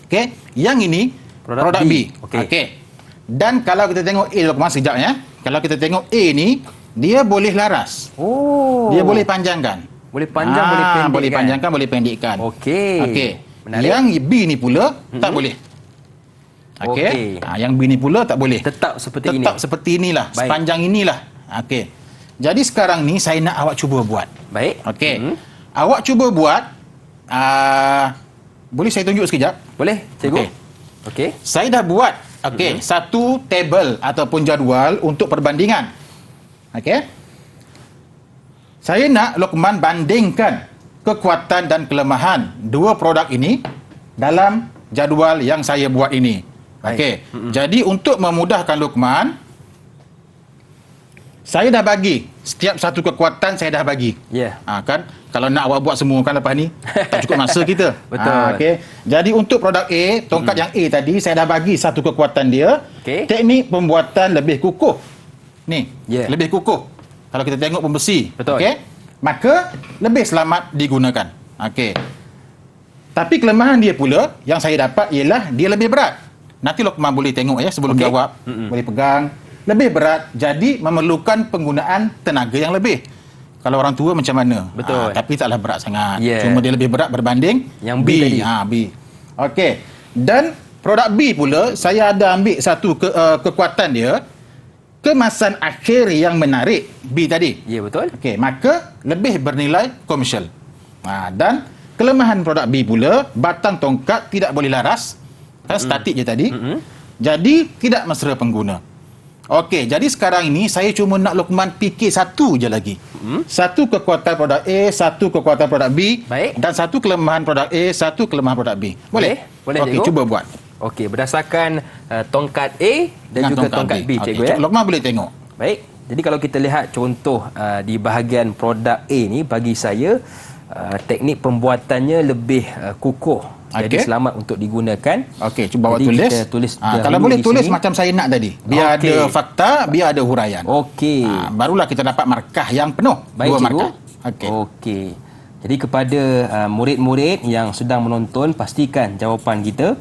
Okey, yang ini produk B. Okey. Dan kalau kita tengok A Luqman sekejap ya. Kalau kita tengok A ni, dia boleh laras. Oh. Dia boleh panjangkan. Boleh panjang, boleh pendekkan. Boleh panjangkan, boleh pendekkan. Okey. Menarik. Yang B ni pula tak boleh. Okey. Yang B ni pula tak boleh. Tetap seperti ini. Tetap seperti inilah. Baik. Sepanjang inilah. Okey. Jadi sekarang ni saya nak awak cuba buat. Baik. Okey. Awak cuba buat. Boleh saya tunjuk sekejap? Boleh, cikgu? Okey. Saya dah buat. Okey. Satu table ataupun jadual untuk perbandingan. Okey. Saya nak Luqman bandingkan kekuatan dan kelemahan dua produk ini dalam jadual yang saya buat ini. Okey. Jadi untuk memudahkan Luqman, saya dah bagi setiap satu kekuatan saya dah bagi. Ya. Kan kalau nak awak buat semua kan lepas ni tak cukup masa kita. Betul. Okey. Jadi untuk produk A, tongkat yang A tadi saya dah bagi satu kekuatan dia. Okey. Teknik pembuatan lebih kukuh. Ni, Ya. lebih kukuh. Kalau kita tengok pembesi, Betul. okey, maka lebih selamat digunakan. Okey. Tapi kelemahan dia pula yang saya dapat ialah dia lebih berat. Nanti Luqman boleh tengok ya sebelum jawab, boleh pegang. Lebih berat, jadi memerlukan penggunaan tenaga yang lebih. Kalau orang tua macam mana? Betul. Tapi taklah berat sangat. Yeah. Cuma dia lebih berat berbanding yang B tadi. B. Okey. Dan produk B pula, saya ada ambil satu kekuatan dia, kemasan akhir yang menarik B tadi. Ya, betul. Okey, maka lebih bernilai komersial. Dan kelemahan produk B pula, batang tongkat tidak boleh laras. Kan statik je tadi. Jadi tidak mesra pengguna. Okey, jadi sekarang ini saya cuma nak Luqman fikir satu je lagi. Satu kekuatan produk A, satu kekuatan produk B. Baik. Dan satu kelemahan produk A, satu kelemahan produk B. Boleh? Boleh, Okey, cikgu. cuba buat. Okey, berdasarkan tongkat A dan Dengan juga tongkat B, cikgu ya. Luqman boleh tengok. Baik. Jadi kalau kita lihat contoh di bahagian produk A ni, bagi saya teknik pembuatannya lebih kukuh. Jadi selamat untuk digunakan. Okey, cuba awak Jadi tulis. kita tulis kalau boleh tulis macam saya nak tadi. Biar ada fakta, biar ada huraian. Okey. Barulah kita dapat markah yang penuh. Baik, dua cikgu. markah. Okey. Okey. Jadi kepada murid-murid yang sedang menonton, pastikan jawapan kita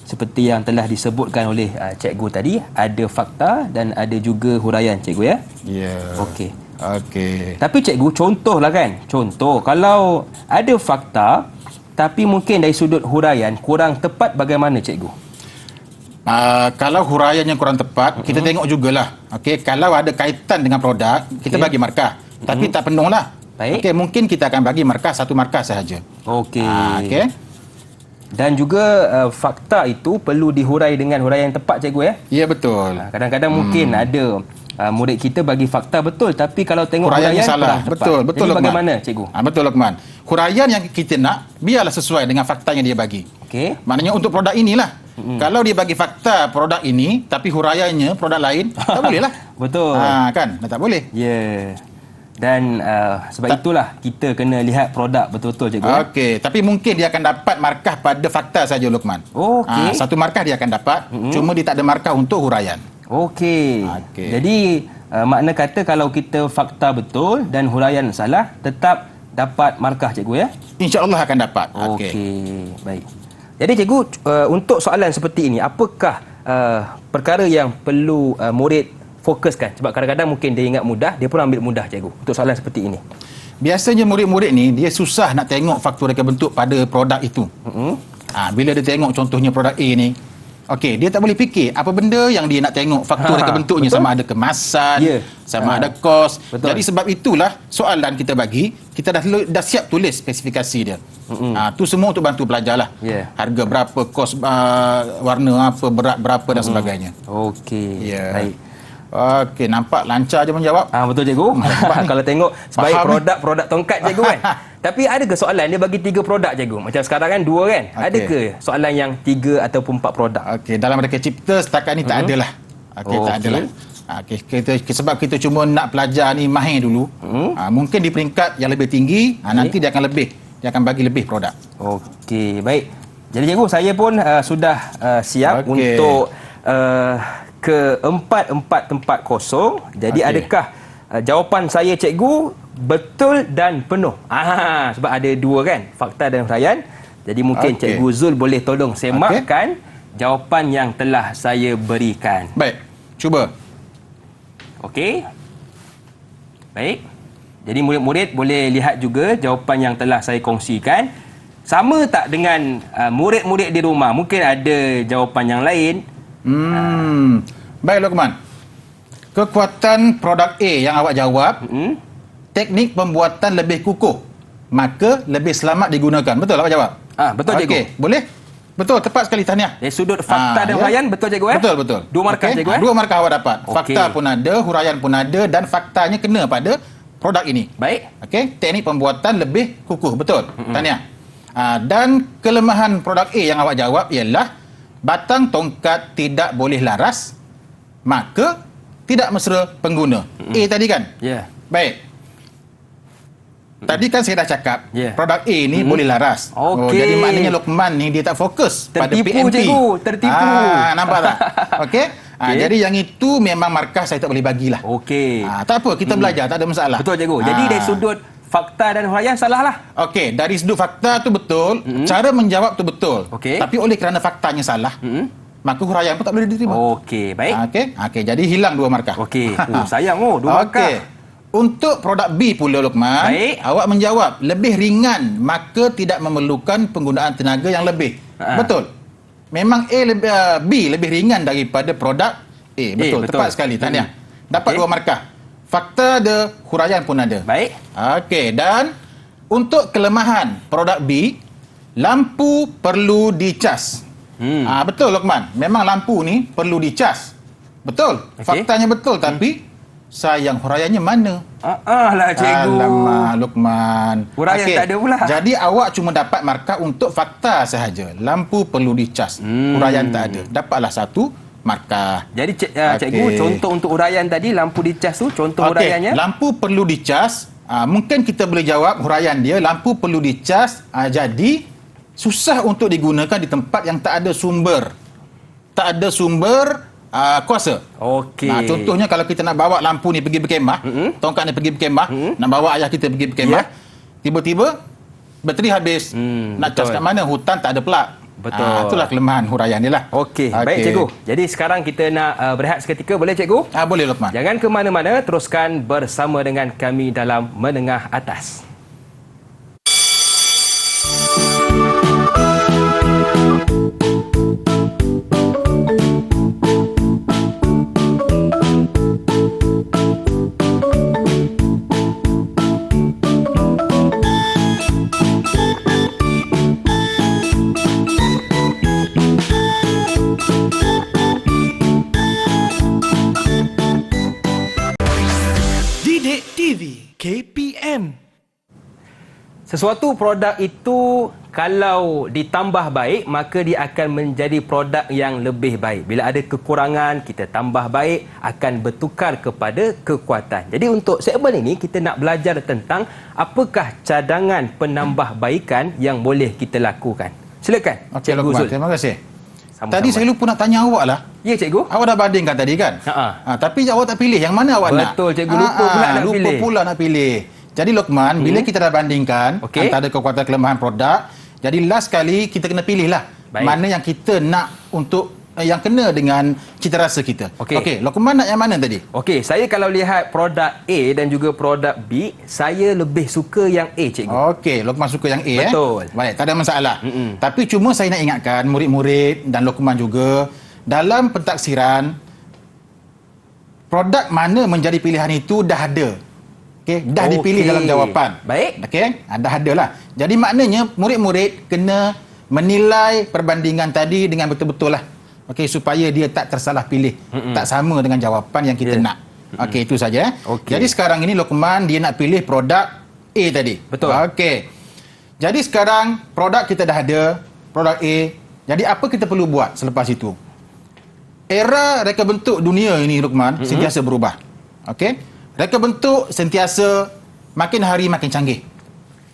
seperti yang telah disebutkan oleh cikgu tadi, ada fakta dan ada juga huraian, cikgu ya. Ya. Okey. Okey. Tapi cikgu, contohlah kan. Contoh, kalau ada fakta tapi mungkin dari sudut huraian kurang tepat, bagaimana cikgu? Kalau huraian yang kurang tepat, kita tengok jugalah. Okey, kalau ada kaitan dengan produk, kita bagi markah. Tapi tak penuhlah. Baik. Okey, mungkin kita akan bagi markah satu markah sahaja. Okey. Okey. Dan juga fakta itu perlu dihurai dengan huraian yang tepat, cikgu ya. Ya, betul. Kadang-kadang mungkin ada murid kita bagi fakta betul, tapi kalau tengok huraian salah. kurang tepat. Betul, betul. Jadi Luqman. bagaimana, cikgu? Betul, Luqman. Huraian yang kita nak biarlah sesuai dengan fakta yang dia bagi. Okey. Maknanya untuk produk inilah. Kalau dia bagi fakta produk ini tapi huraiannya produk lain, tak boleh lah. Betul. Kan? Tak boleh. Ya. Dan sebab itulah kita kena lihat produk betul-betul, cikgu. Okey, tapi mungkin dia akan dapat markah pada fakta saja, Luqman. Okey. Satu markah dia akan dapat, cuma dia tak ada markah untuk huraian. Okey. Okey. Jadi makna kata kalau kita fakta betul dan huraian salah, tetap dapat markah, cikgu ya. InsyaAllah akan dapat. Okey. Baik. Jadi cikgu, untuk soalan seperti ini, apakah perkara yang perlu murid fokuskan? Sebab kadang-kadang mungkin dia ingat mudah, dia pun ambil mudah, cikgu, untuk soalan seperti ini. Biasanya murid-murid ni dia susah nak tengok faktor reka bentuk pada produk itu. Bila dia tengok contohnya produk A ni, okey, dia tak boleh fikir apa benda yang dia nak tengok faktor reka bentuknya, betul? sama ada kemasan, Ya. sama ada kos. Betul. Jadi sebab itulah soalan kita bagi, kita dah siap tulis spesifikasi dia. Tu semua untuk bantu pelajar lah. Ya. Harga berapa, kos warna apa, berat berapa dan sebagainya. Okey. Ya. Baik. Okey, nampak lancar je menjawab. Betul, cikgu. Kalau tengok sebaik Faham, produk tongkat, cikgu kan. Tapi ada ke soalan dia bagi 3 produk, cikgu? Macam sekarang kan 2 kan. Okey. Ada ke soalan yang 3 ataupun 4 produk? Okey, dalam Merdeka Cipta setakat ni tak adalah. Okey, tak adalah. Okey, sebab kita cuma nak pelajar ni mahir dulu. Mungkin di peringkat yang lebih tinggi, nanti dia akan bagi lebih produk. Okey, baik. Jadi cikgu, saya pun sudah siap Okey. untuk ke 4440. Jadi Okey. adakah jawapan saya, cikgu, betul dan penuh? Sebab ada 2 kan, fakta dan huraian. Jadi mungkin Okey. Cikgu Zul boleh tolong semakkan jawapan yang telah saya berikan. Baik, cuba. Okey. Baik. Jadi murid-murid boleh lihat juga jawapan yang telah saya kongsikan. Sama tak dengan murid-murid di rumah? Mungkin ada jawapan yang lain. Baik, Luqman. Kekuatan produk A yang awak jawab, teknik pembuatan lebih kukuh, maka lebih selamat digunakan. Betul awak jawab? Betul, Cikgu. Okey, boleh? Betul, tepat sekali, tahniah. Dari sudut fakta dan huraian, betul, Cikgu? Betul, betul. 2 markah, Okey, Cikgu? 2 markah awak dapat. Okey. Fakta pun ada, huraian pun ada dan faktanya kena pada produk ini. Baik. Okey, teknik pembuatan lebih kukuh. Betul. Tahniah. Dan kelemahan produk A yang awak jawab ialah batang tongkat tidak boleh laras, maka tidak mesra pengguna. A tadi kan? Ya. Baik. Tadi kan saya dah cakap, produk A ni boleh laras. Okey. Jadi maknanya Luqman ni dia tak fokus pada Tertipu, PMP. Cikgu. Tertipu. Nampak tak? Okey. Okey. Jadi yang itu memang markah saya tak boleh bagilah. Okey. Tak apa, kita belajar, tak ada masalah. Betul, Cikgu. Jadi dari sudut fakta dan huraian salah lah. Okey, dari sudut fakta tu betul, cara menjawab tu betul. Okey. Tapi oleh kerana faktanya salah, maka huraian pun tak boleh diterima. Okey, baik. Okey, jadi hilang 2 markah. Okey. Sayang 2 markah. Okey. Untuk produk B pula, Luqman, Baik. awak menjawab lebih ringan, maka tidak memerlukan penggunaan tenaga yang lebih. Betul. Memang B lebih ringan daripada produk A. Betul, betul. tepat sekali. Tahniah. Dapat Okey. 2 markah. Fakta ada, huraian pun ada. Baik. Okey, dan untuk kelemahan produk B, lampu perlu dicas. Betul, Luqman. Memang lampu ni perlu dicas. Betul. Okey. Faktanya betul, tapi sayang huraiannya mana? Lah, Cikgu. Alamak, Luqman. Huraian tak ada pula. Jadi awak cuma dapat markah untuk fakta sahaja. Lampu perlu dicas. Huraian tak ada. Dapatlah 1 markah. Jadi Cikgu, Okey. contoh untuk huraian tadi, lampu dicas tu, contoh Okey, huraiannya. lampu perlu dicas. Mungkin kita boleh jawab huraian dia, lampu perlu dicas. Jadi susah untuk digunakan di tempat yang tak ada sumber. Tak ada sumber kuasa. Okey. Contohnya kalau kita nak bawa lampu ni pergi berkemah, tongkat ni pergi berkemah, nak bawa ayah kita pergi berkemah, tiba-tiba bateri habis. Nak cas betul. kat mana? Hutan tak ada plug. Betul. Itulah kelemahan huraian dia lah. Okey, baik, Cikgu. Jadi sekarang kita nak berehat seketika, boleh, Cikgu? Boleh, Luqman. Jangan ke mana-mana, teruskan bersama dengan kami dalam Menengah Atas. Didik TV KPM. Sesuatu produk itu kalau ditambah baik, maka dia akan menjadi produk yang lebih baik. Bila ada kekurangan, kita tambah baik, akan bertukar kepada kekuatan. Jadi untuk segmen ini, kita nak belajar tentang apakah cadangan penambahbaikan yang boleh kita lakukan. Silakan, Okey, Cikgu Luqman. Zul. Terima kasih. Sama-sama. Tadi saya lupa nak tanya awak lah. Ya, Cikgu. Awak dah bandingkan tadi kan? Tapi awak tak pilih. Yang mana awak nak? Betul, Cikgu. Lupa pula nak pilih. Lupa pula nak pilih. Jadi Luqman, bila kita dah bandingkan Okey. antara kekuatan kelemahan produk, jadi last kali kita kena pilih lah. Baik. Mana yang kita nak untuk yang kena dengan cita rasa kita. Okey. Luqman nak yang mana tadi? Okey, saya kalau lihat produk A dan juga produk B, saya lebih suka yang A, Cikgu. Okey, Luqman suka yang A. Betul. Baik, tak ada masalah. Tapi cuma saya nak ingatkan murid-murid dan Luqman juga, dalam pentaksiran, produk mana menjadi pilihan itu dah ada. Okey, dah dipilih dalam jawapan. Baik. Okey, dah ada lah. Jadi maknanya murid-murid kena menilai perbandingan tadi dengan betul-betul lah. Okey, supaya dia tak tersalah pilih. Tak sama dengan jawapan yang kita nak. Okey, itu saja. Okey. Jadi sekarang ini Luqman dia nak pilih produk A tadi. Betul. Okey. Jadi sekarang produk kita dah ada, produk A. Jadi apa kita perlu buat selepas itu? Era reka bentuk dunia ini Luqman sentiasa berubah. Okey? Reka bentuk sentiasa makin hari makin canggih.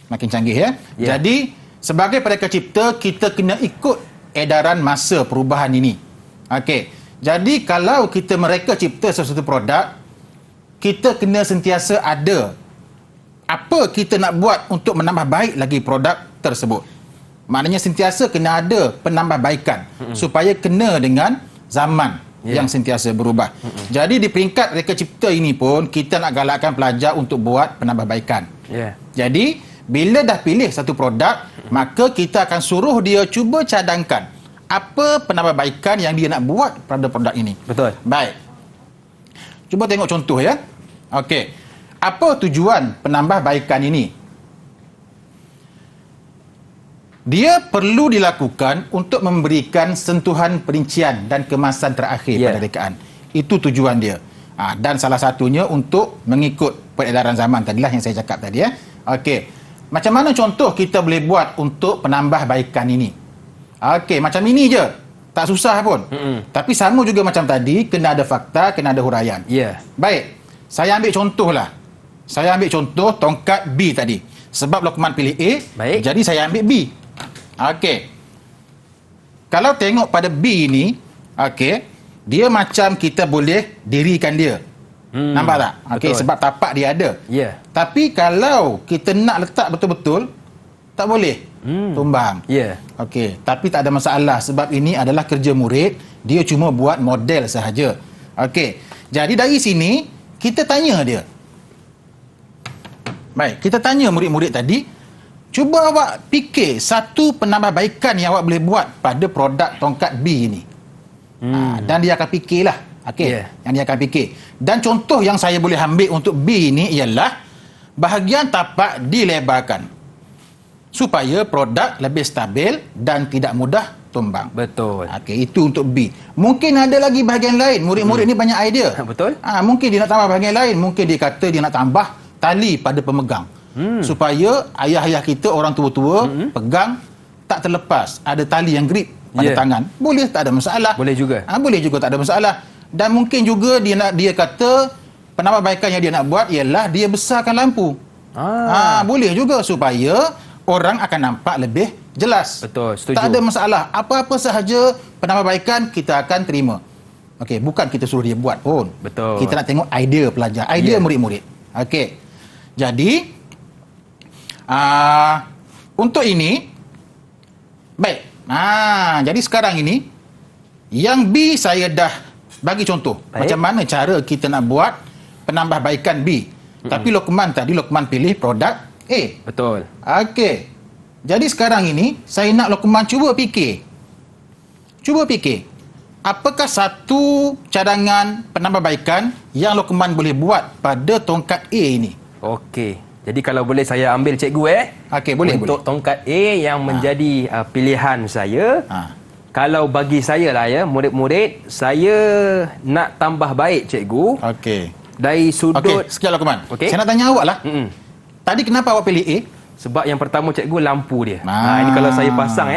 Makin canggih ya. Ya. Jadi sebagai pendekar cipta kita kena ikut edaran masa perubahan ini. Okey. Jadi kalau kita mereka cipta sesuatu produk, kita kena sentiasa ada apa kita nak buat untuk menambah baik lagi produk tersebut. Maknanya sentiasa kena ada penambahbaikan supaya kena dengan zaman yang sentiasa berubah. Jadi di peringkat reka cipta ini pun kita nak galakkan pelajar untuk buat penambahbaikan. Jadi bila dah pilih satu produk, maka kita akan suruh dia cuba cadangkan apa penambahbaikan yang dia nak buat pada produk ini. Betul. Baik. Cuba tengok contoh ya. Okey. Apa tujuan penambahbaikan ini? Dia perlu dilakukan untuk memberikan sentuhan perincian dan kemasan terakhir pada rekaan. Itu tujuan dia. Dan salah satunya untuk mengikut peredaran zaman tadilah yang saya cakap tadi ya. Okey. Macam mana contoh kita boleh buat untuk penambahbaikan ini? Okey, macam ini je. Tak susah pun. Tapi sama juga macam tadi, kena ada fakta, kena ada huraian. Baik. Saya ambil contohlah. Saya ambil contoh tongkat B tadi. Sebab Luqman pilih A, jadi saya ambil B. Okey. Kalau tengok pada B ini, okey, dia macam kita boleh dirikan dia. Nampak tak? Okey, sebab tapak dia ada. Tapi kalau kita nak letak betul-betul, tak boleh. Tumbang. Okey, tapi tak ada masalah sebab ini adalah kerja murid, dia cuma buat model sahaja. Okey. Jadi dari sini kita tanya dia. Baik, kita tanya murid-murid tadi, cuba awak fikir satu penambahbaikan yang awak boleh buat pada produk tongkat B ini. Dan dia akan fikirlah. Okey, yang dia akan fikir. Dan contoh yang saya boleh ambil untuk B ini ialah bahagian tapak dilebarkan supaya produk lebih stabil dan tidak mudah tumbang. Betul. Okey, itu untuk B. Mungkin ada lagi bahagian lain. Murid-murid ni banyak idea. Betul. Mungkin dia nak tambah bahagian lain. Mungkin dia kata dia nak tambah tali pada pemegang. Supaya ayah-ayah kita, orang tua-tua, pegang tak terlepas. Ada tali yang grip pada tangan. Boleh, tak ada masalah. Boleh juga. Boleh juga, tak ada masalah. Dan mungkin juga dia kata penambahbaikan yang dia nak buat ialah dia besarkan lampu. Boleh juga supaya orang akan nampak lebih jelas. Betul, setuju. Tak ada masalah. Apa-apa sahaja penambahbaikan kita akan terima. Okey, bukan kita suruh dia buat pun. Betul. Kita nak tengok idea pelajar, idea murid-murid. Okey. Jadi untuk ini baik. Jadi sekarang ini yang B saya dah bagi contoh macam mana cara kita nak buat penambahbaikan B. Tapi Luqman pilih produk A. Betul. Okey. Jadi sekarang ini saya nak Luqman cuba fikir. Apakah satu cadangan penambahbaikan yang Luqman boleh buat pada tongkat A ini? Okey. Jadi kalau boleh saya ambil cikgu Okey, boleh. untuk tongkat A yang menjadi pilihan saya. Kalau bagi saya lah ya, murid-murid, saya nak tambah baik cikgu. Okey. Dari sudut... Okey, sekian Luqman. Okey. Saya nak tanya awak lah. Tadi kenapa awak pilih A? Sebab yang pertama cikgu lampu dia. Ini kalau saya pasang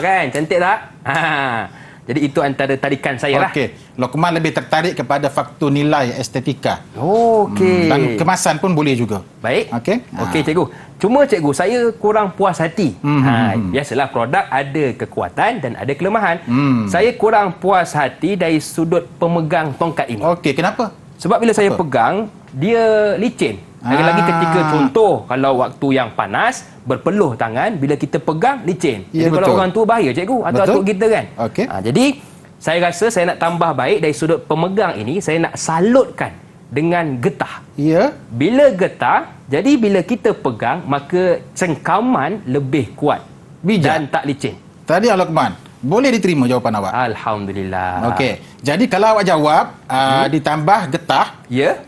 kan, cantik tak? Jadi itu antara tarikan saya lah. Okey. Luqman lebih tertarik kepada faktor nilai estetika. Okey. Dan kemasan pun boleh juga. Baik. Okey. Okey cikgu. Cuma cikgu, saya kurang puas hati. Biasalah produk ada kekuatan dan ada kelemahan. Saya kurang puas hati dari sudut pemegang tongkat ini. Okey, kenapa? Sebab bila saya pegang, dia licin. Lagi-lagi ketika contoh, kalau waktu yang panas, berpeluh tangan, bila kita pegang, licin. Ya, jadi kalau orang tua bahaya cikgu, atau atuk kita kan. Okey. Jadi, saya rasa saya nak tambah baik dari sudut pemegang ini, saya nak salutkan dengan getah. Ya. Bila getah, jadi bila kita pegang, maka cengkaman lebih kuat. Bijak. Dan tak licin. Tadi Luqman, boleh diterima jawapan awak? Alhamdulillah. Okey. Jadi kalau awak jawab ditambah getah,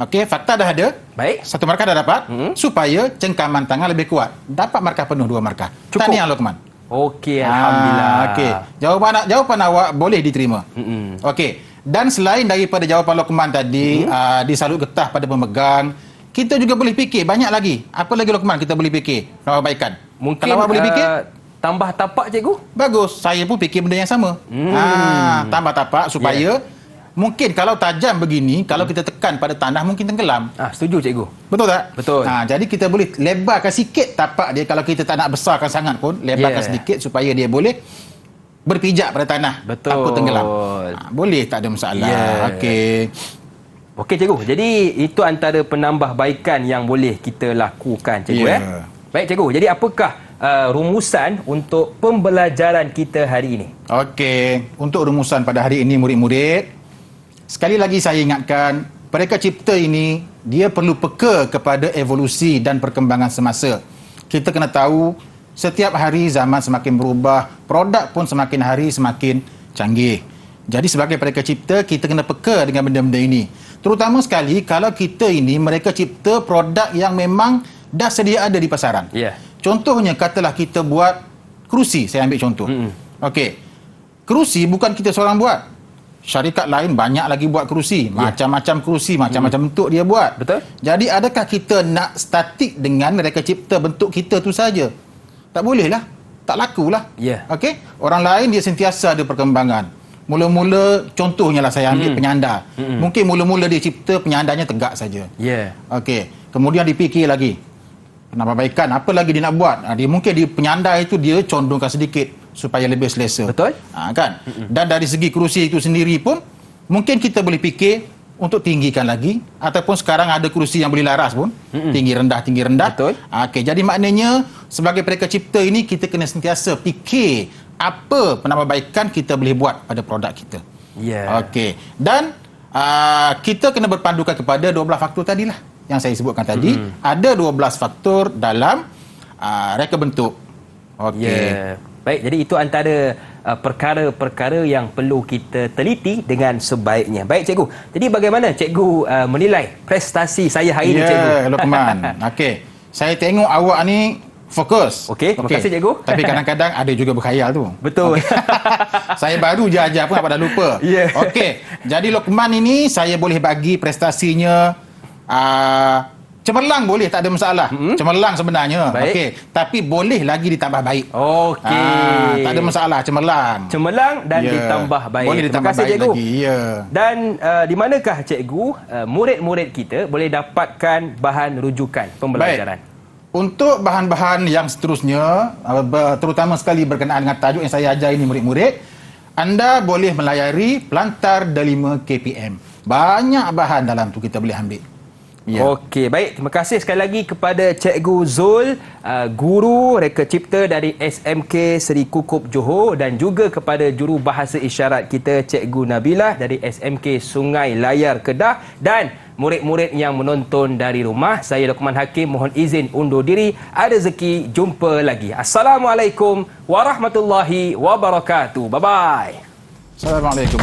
okey, fakta dah ada. Baik. Satu markah dah dapat supaya cengkaman tangan lebih kuat. Dapat markah penuh 2 markah. Cukup. Tahniah Luqman. Okey, alhamdulillah. Okey. Jawapan awak boleh diterima. Okey. Dan selain daripada jawapan Luqman tadi, disalut getah pada pemegang, kita juga boleh fikir banyak lagi. Apa lagi Luqman kita boleh fikir? Penambahbaikan. Mungkin kalau awak boleh fikir, tambah tapak cikgu. bagus. Saya pun fikir benda yang sama. Tambah tapak supaya mungkin kalau tajam begini, kalau kita tekan pada tanah mungkin tenggelam. Setuju cikgu. Betul tak? Betul. Jadi kita boleh lebarkan sikit tapak dia. Kalau kita tak nak besarkan sangat pun, lebarkan sedikit supaya dia boleh berpijak pada tanah. Betul. Takut tenggelam. Boleh, tak ada masalah. Okey. Okey cikgu. Jadi itu antara penambahbaikan yang boleh kita lakukan cikgu. Baik cikgu. Jadi apakah rumusan untuk pembelajaran kita hari ini? Okey, untuk rumusan pada hari ini murid-murid, sekali lagi saya ingatkan, Pereka Cipta ini dia perlu peka kepada evolusi dan perkembangan semasa. Kita kena tahu setiap hari zaman semakin berubah, produk pun semakin hari semakin canggih. Jadi sebagai Pereka Cipta, kita kena peka dengan benda-benda ini. Terutama sekali kalau kita ini mereka cipta produk yang memang dah sedia ada di pasaran. Ya. Contohnya katalah kita buat kerusi, saya ambil contoh. Okey. Kerusi bukan kita seorang buat. Syarikat lain banyak lagi buat kerusi. Macam-macam kerusi, macam-macam bentuk dia buat. Betul. Jadi adakah kita nak statik dengan mereka cipta bentuk kita tu saja? Tak boleh lah. Tak lakulah. Ya. Okey? Orang lain dia sentiasa ada perkembangan. Mula-mula contohnya lah saya ambil penyandar. Mungkin mula-mula dia cipta penyandanya tegak saja. Ya. Okey. Kemudian dipikir lagi. Penambahbaikan apa lagi dia nak buat? Dia mungkin di penyandar itu dia condongkan sedikit supaya lebih selesa. Betul. Kan? Dan dari segi kerusi itu sendiri pun mungkin kita boleh fikir untuk tinggikan lagi, ataupun sekarang ada kerusi yang boleh laras pun, tinggi rendah. Betul. Okey, jadi maknanya sebagai Pereka Cipta ini kita kena sentiasa fikir apa penambahbaikan kita boleh buat pada produk kita. Ya. Okey. Dan kita kena berpandukan kepada 12 faktor tadilah yang saya sebutkan tadi. Ada 12 faktor dalam reka bentuk. Okey. Ya. Baik, jadi itu antara perkara-perkara yang perlu kita teliti dengan sebaiknya. Baik, cikgu. Jadi bagaimana cikgu menilai prestasi saya hari ini, cikgu? Ya, Luqman. Okey. Saya tengok awak ni fokus. Okey, terima kasih, cikgu. Tapi kadang-kadang ada juga berkhayal tu. Betul. Okay. Saya baru je ajar pun apa dah lupa. Ya. Okey. Jadi Luqman ini saya boleh bagi prestasinya cemerlang boleh, tak ada masalah. Cemerlang sebenarnya. Okey. Tapi boleh lagi ditambah baik. Okey. Tak ada masalah, cemerlang. Cemerlang dan ditambah baik. Boleh ditambah Terima kasih, baik cikgu. lagi. Ya. Dan di manakah, cikgu, murid-murid kita boleh dapatkan bahan rujukan pembelajaran? Baik. Untuk bahan-bahan yang seterusnya, terutama sekali berkenaan dengan tajuk yang saya ajar ini murid-murid, anda boleh melayari Pelantar Delima KPM. Banyak bahan dalam tu kita boleh ambil. Ya. Okey, baik. Terima kasih sekali lagi kepada Cikgu Zul, guru Reka Cipta dari SMK Seri Kukup Johor, dan juga kepada juru bahasa isyarat kita Cikgu Nabilah dari SMK Sungai Layar Kedah, dan murid-murid yang menonton dari rumah. Saya Luqman Hakim mohon izin undur diri. Ada rezeki jumpa lagi. Assalamualaikum warahmatullahi wabarakatuh. Bye-bye. Assalamualaikum.